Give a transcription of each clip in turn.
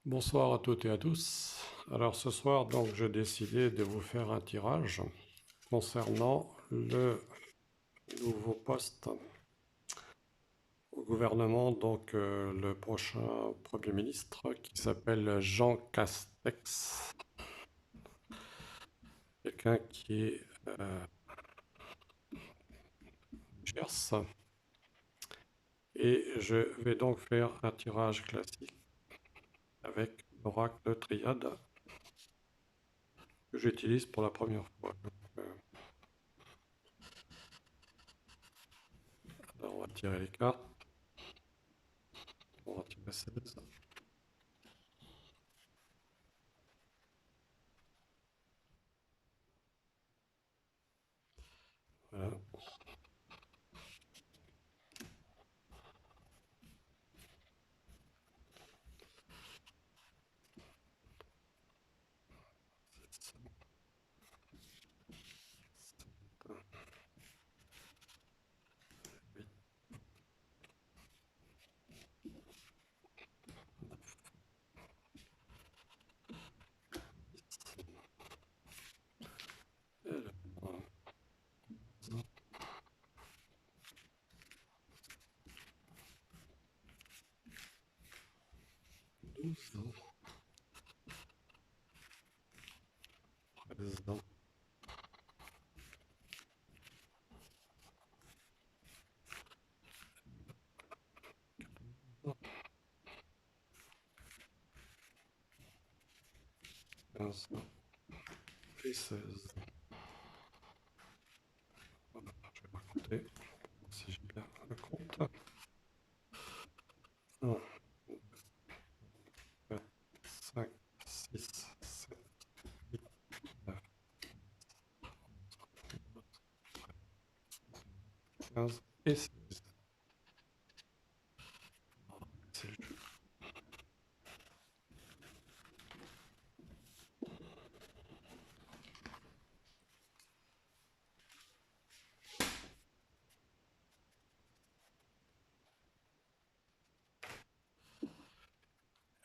Bonsoir à toutes et à tous. Alors ce soir, donc, j'ai décidé de vous faire un tirage concernant le nouveau poste au gouvernement, donc le prochain Premier ministre qui s'appelle Jean Castex, quelqu'un qui est Gers. Et je vais donc faire un tirage classique avec l'oracle triade que j'utilise pour la première fois. Alors on va tirer les cartes. On va tirer 16. Voilà. Alors, 12, 13, 15 et 16. Voilà, je vais pas compter si j'ai bien le compte. 1, 4, 5, 6, 7, 8, 9, 15 et 16. C'est le jeu.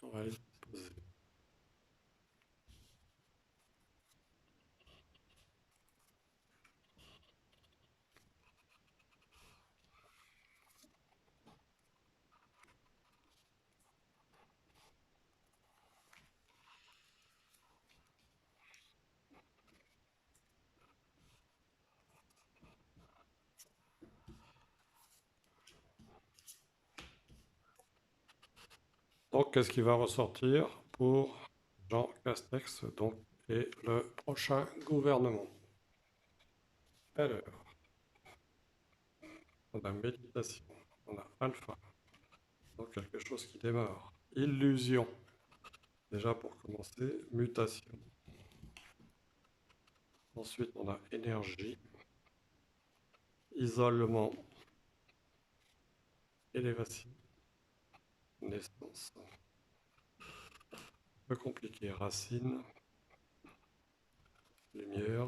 On va les poser. Donc, qu'est-ce qui va ressortir pour Jean Castex donc, et le prochain gouvernement? Alors, on a méditation, on a alpha, donc quelque chose qui démarre. Illusion, déjà pour commencer, mutation. Ensuite, on a énergie, isolement, élévation, naissance. Un peu compliqué, racine, lumière,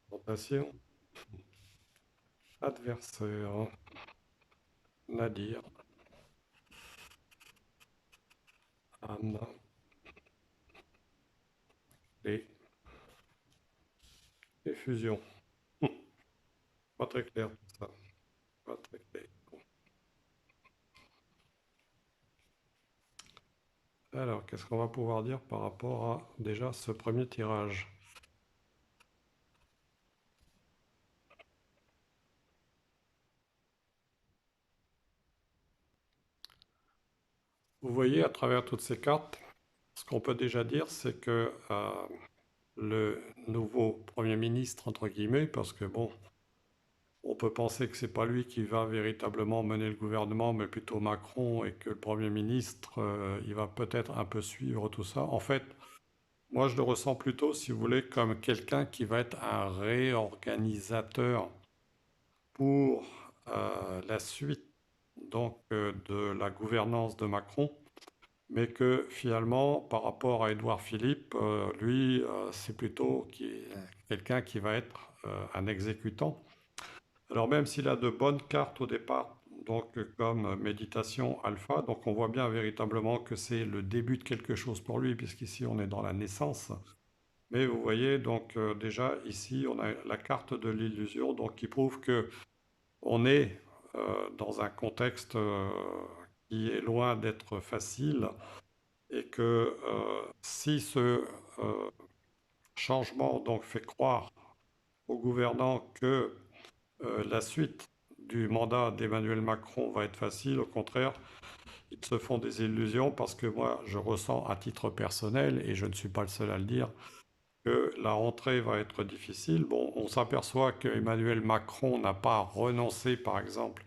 tentation, adversaire, nadir, âme, et effusion. Pas très clair tout ça, pas très clair. Alors, qu'est-ce qu'on va pouvoir dire par rapport à déjà ce premier tirage? Vous voyez à travers toutes ces cartes, ce qu'on peut déjà dire, c'est que le nouveau Premier ministre, entre guillemets, parce que bon, on peut penser que c'est pas lui qui va véritablement mener le gouvernement, mais plutôt Macron, et que le Premier ministre, il va peut-être un peu suivre tout ça. En fait, moi, je le ressens plutôt, si vous voulez, comme quelqu'un qui va être un réorganisateur pour la suite donc de la gouvernance de Macron, mais que finalement, par rapport à Édouard Philippe, lui, c'est plutôt quelqu'un qui va être un exécutant. Alors même s'il a de bonnes cartes au départ donc comme méditation alpha. Donc on voit bien véritablement que c'est le début de quelque chose pour lui, puisqu'ici on est dans la naissance. Mais vous voyez, donc déjà ici on a la carte de l'illusion, donc qui prouve que on est dans un contexte qui est loin d'être facile et que si ce changement donc fait croire aux gouvernants que la suite du mandat d'Emmanuel Macron va être facile, au contraire, ils se font des illusions parce que moi, je ressens à titre personnel, et je ne suis pas le seul à le dire, que la rentrée va être difficile. Bon, on s'aperçoit que Emmanuel Macron n'a pas renoncé, par exemple,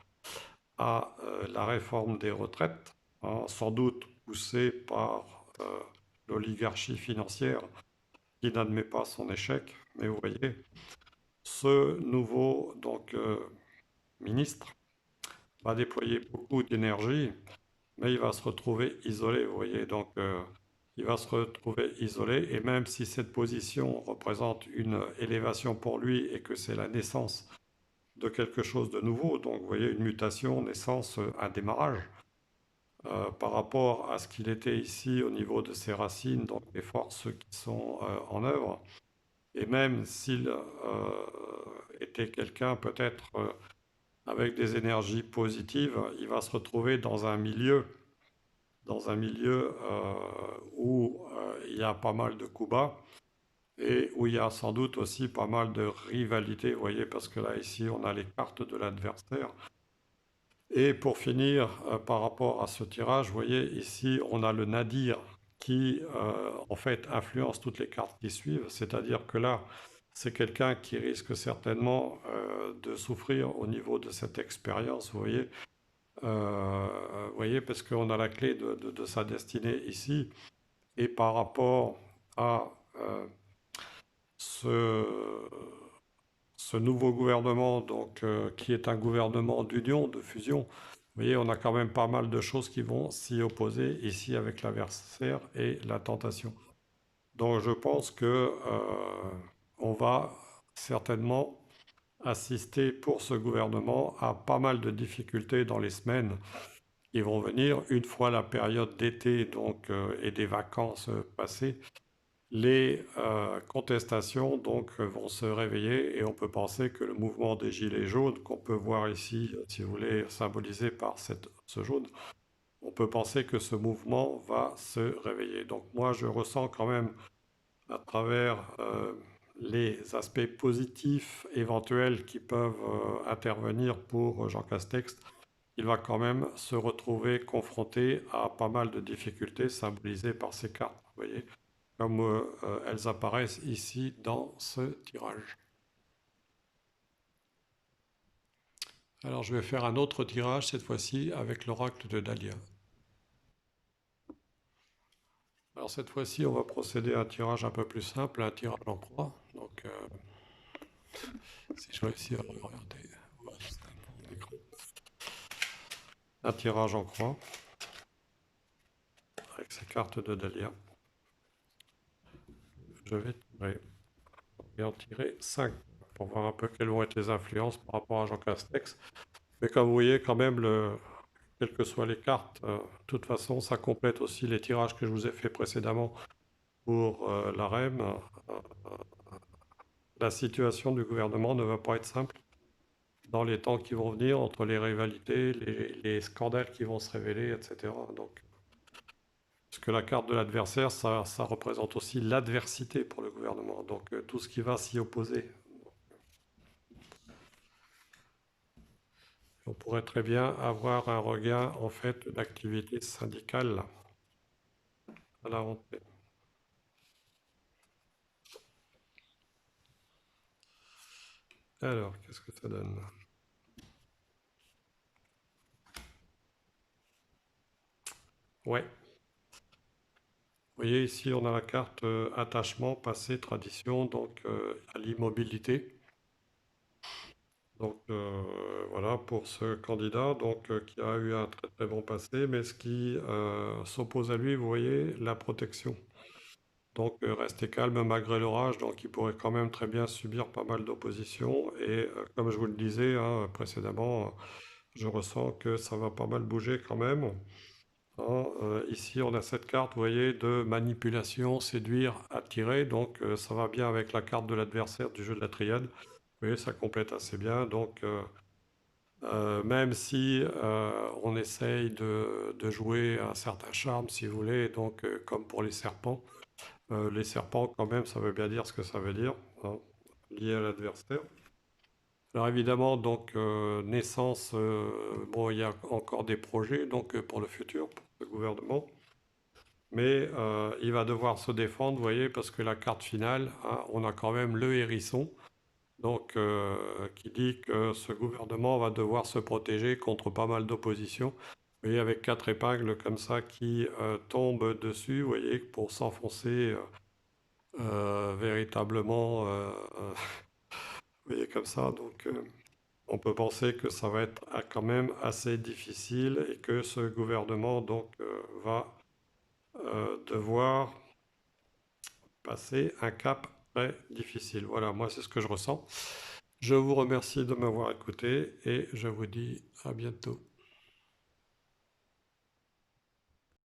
à la réforme des retraites, hein, sans doute poussé par l'oligarchie financière qui n'admet pas son échec. Mais vous voyez, ce nouveau donc, ministre va déployer beaucoup d'énergie, mais il va se retrouver isolé, vous voyez. Donc, il va se retrouver isolé, et même si cette position représente une élévation pour lui et que c'est la naissance de quelque chose de nouveau, donc vous voyez, une mutation, naissance, un démarrage, par rapport à ce qu'il était ici au niveau de ses racines, donc les forces qui sont en œuvre, et même s'il était quelqu'un peut-être avec des énergies positives, il va se retrouver où il y a pas mal de coups bas et où il y a sans doute aussi pas mal de rivalité, vous voyez, parce que là, ici, on a les cartes de l'adversaire. Et pour finir, par rapport à ce tirage, vous voyez, ici, on a le nadir qui, en fait, influence toutes les cartes qui suivent. C'est-à-dire que là, c'est quelqu'un qui risque certainement de souffrir au niveau de cette expérience, vous voyez, parce qu'on a la clé de sa destinée ici. Et par rapport à euh, ce, ce nouveau gouvernement, donc, qui est un gouvernement d'union, de fusion, vous voyez, on a quand même pas mal de choses qui vont s'y opposer ici avec l'adversaire et la tentation. Donc je pense que on va certainement assister pour ce gouvernement à pas mal de difficultés dans les semaines qui vont venir une fois la période d'été donc et des vacances passées. Les contestations donc vont se réveiller et on peut penser que le mouvement des Gilets jaunes, qu'on peut voir ici, si vous voulez, symbolisé par ce jaune, on peut penser que ce mouvement va se réveiller. Donc moi, je ressens quand même à travers les aspects positifs éventuels qui peuvent intervenir pour Jean Castex, il va quand même se retrouver confronté à pas mal de difficultés symbolisées par ces cartes, vous voyez, comme elles apparaissent ici dans ce tirage. Alors je vais faire un autre tirage, cette fois-ci avec l'oracle de Dahlia. Alors cette fois-ci, on va procéder à un tirage un peu plus simple, un tirage en croix. Donc si je réussis à regarder, voilà, un tirage en croix avec ces cartes de Dahlia. Je vais tirer, et en tirer 5 pour voir un peu quelles vont être les influences par rapport à Jean Castex. Mais comme vous voyez, quand même, quelles que soient les cartes, de toute façon, ça complète aussi les tirages que je vous ai fait précédemment pour la REM. La situation du gouvernement ne va pas être simple dans les temps qui vont venir, entre les rivalités, les scandales qui vont se révéler, etc. Donc, parce que la carte de l'adversaire, ça représente aussi l'adversité pour le gouvernement. Donc, tout ce qui va s'y opposer. On pourrait très bien avoir un regain, en fait, d'activité syndicale à la rentrée. Alors, qu'est-ce que ça donne? Ouais. Vous voyez ici, on a la carte attachement, passé, tradition, donc à l'immobilité. Donc voilà pour ce candidat donc, qui a eu un très très bon passé, mais ce qui s'oppose à lui, vous voyez, la protection. Donc rester calme malgré l'orage, donc il pourrait quand même très bien subir pas mal d'opposition. Et comme je vous le disais hein, précédemment, Je ressens que ça va pas mal bouger quand même. Hein. Ici, on a cette carte, vous voyez, de manipulation, séduire, attirer. Donc, ça va bien avec la carte de l'adversaire du jeu de la triade. Vous voyez, ça complète assez bien. Donc, même si on essaye de jouer un certain charme, si vous voulez, donc comme pour les serpents, quand même, ça veut bien dire ce que ça veut dire, hein, lié à l'adversaire. Alors évidemment, donc naissance, bon, il y a encore des projets donc pour le futur, pour le gouvernement, mais il va devoir se défendre, vous voyez, parce que la carte finale, hein, on a quand même le hérisson, donc qui dit que ce gouvernement va devoir se protéger contre pas mal d'opposition. Vous voyez, avec quatre épingles comme ça qui tombent dessus, vous voyez, pour s'enfoncer véritablement, vous voyez, comme ça. Donc, on peut penser que ça va être quand même assez difficile et que ce gouvernement donc va devoir passer un cap très difficile. Voilà, moi c'est ce que je ressens. Je vous remercie de m'avoir écouté et je vous dis à bientôt.